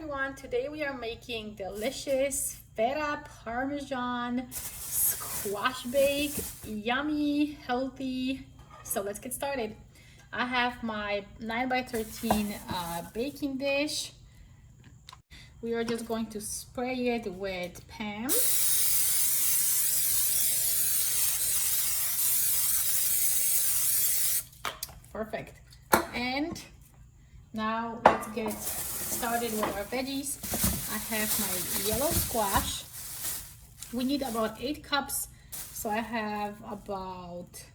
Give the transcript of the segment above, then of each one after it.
everyone, today we are making delicious Feta Parmesan squash bake, yummy, healthy. So let's get started. I have my 9x13 baking dish. We are just going to spray it with Pam. Perfect. And now let's get started with our veggies. I have my yellow squash. We need about 8 cups, so I have about...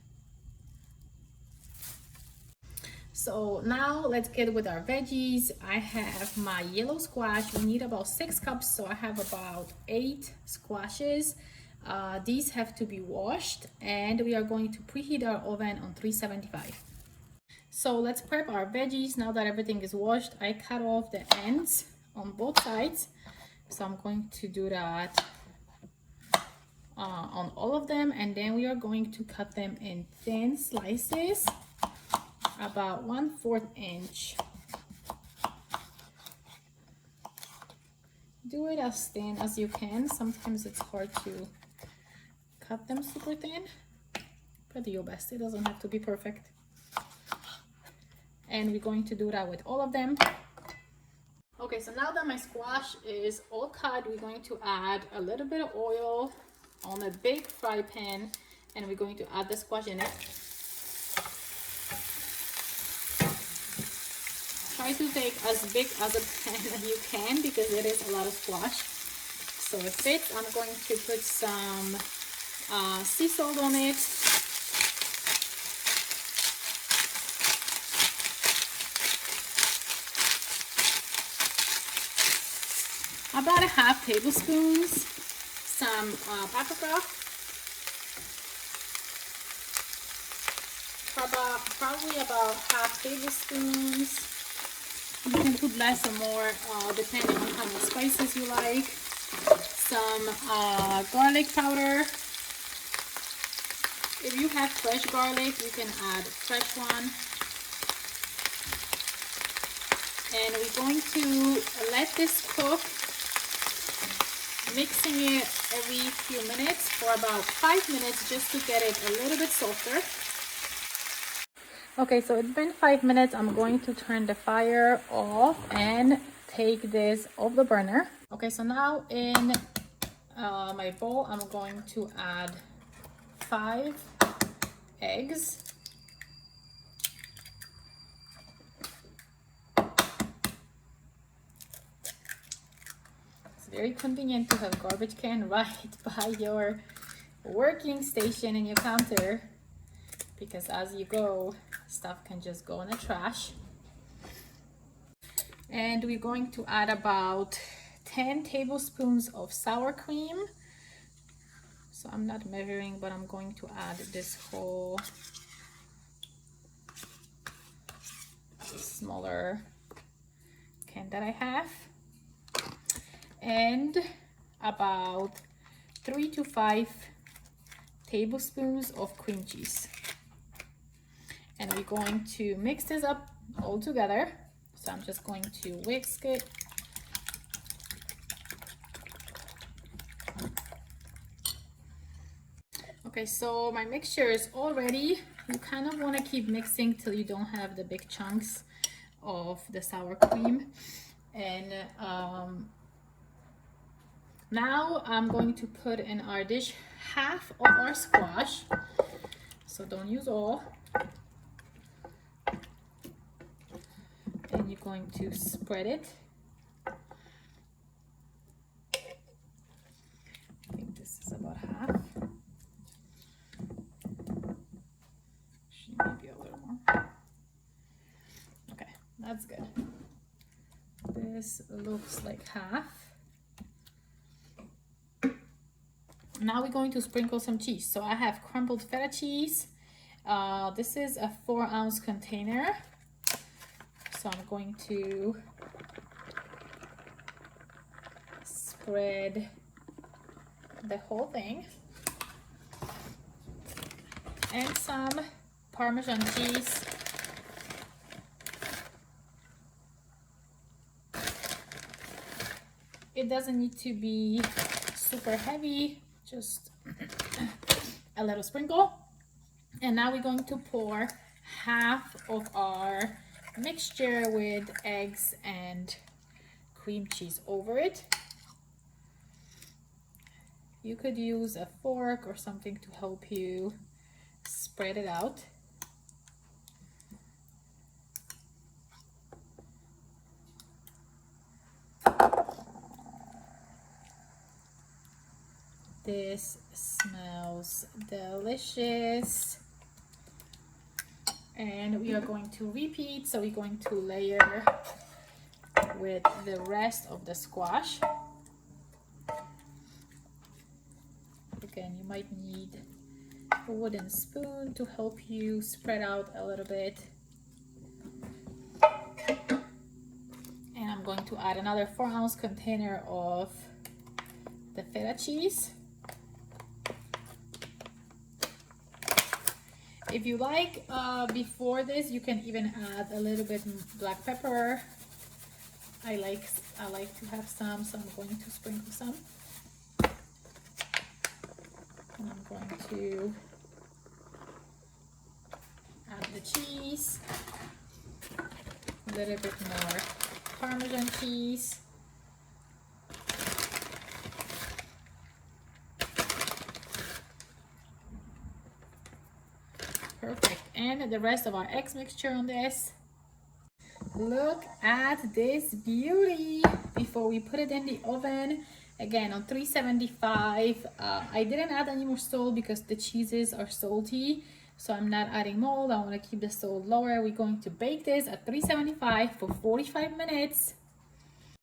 So now let's get with our veggies. I have my yellow squash. We need about 6 cups, so I have about 8 squashes. These have to be washed, and we are going to preheat our oven on 375. So let's prep our veggies. Now that everything is washed, I cut off the ends on both sides. So I'm going to do that on all of them, and then we are going to cut them in thin slices, about 1/4 inch. Do it as thin as you can. Sometimes it's hard to cut them super thin, but do your best. It doesn't have to be perfect. And we're going to do that with all of them. Okay, so now that my squash is all cut, we're going to add a little bit of oil on a big fry pan, and we're going to add the squash in it. Try to take as big as a pan as you can because it is a lot of squash. So it fits. I'm going to put some sea salt on it. About a 1/2 tablespoon, some paprika, probably about 1/2 tablespoon. You can put less or more depending on how much spices you like. Some garlic powder. If you have fresh garlic, you can add fresh one. And we're going to let this cook, mixing it every few minutes for about 5 minutes just to get it a little bit softer. Okay, so it's been 5 minutes. I'm going to turn the fire off and take this off the burner. Okay, so now in my bowl, I'm going to add 5 eggs. Very convenient to have garbage can right by your working station and your counter, because as you go, stuff can just go in the trash. And we're going to add about 10 tablespoons of sour cream. So I'm not measuring, but I'm going to add this whole smaller can that I have. And about 3 to 5 tablespoons of cream cheese. And we're going to mix this up all together. So I'm just going to whisk it. Okay, so my mixture is all ready. You kind of want to keep mixing till you don't have the big chunks of the sour cream. And now I'm going to put in our dish half of our squash, so don't use all. And you're going to spread it. I think this is about half. Maybe a little more. Okay, that's good. This looks like half. Now we're going to sprinkle some cheese. So I have crumbled feta cheese. This is a 4-ounce container. So I'm going to spread the whole thing. And some Parmesan cheese. It doesn't need to be super heavy, just a little sprinkle. And now we're going to pour half of our mixture with eggs and cream cheese over it. You could use a fork or something to help you spread it out. This smells delicious. And we are going to repeat, so we're going to layer with the rest of the squash. Again, you might need a wooden spoon to help you spread out a little bit. And I'm going to add another 4-ounce container of the feta cheese. If you like, before this, you can even add a little bit black pepper. I like to have some, so I'm going to sprinkle some. And I'm going to add the cheese, a little bit more Parmesan cheese. Perfect. And the rest of our eggs mixture on this. Look at this beauty before we put it in the oven. Again, on 375. I didn't add any more salt because the cheeses are salty, so I'm not adding mold. I want to keep the salt lower. We're going to bake this at 375 for 45 minutes.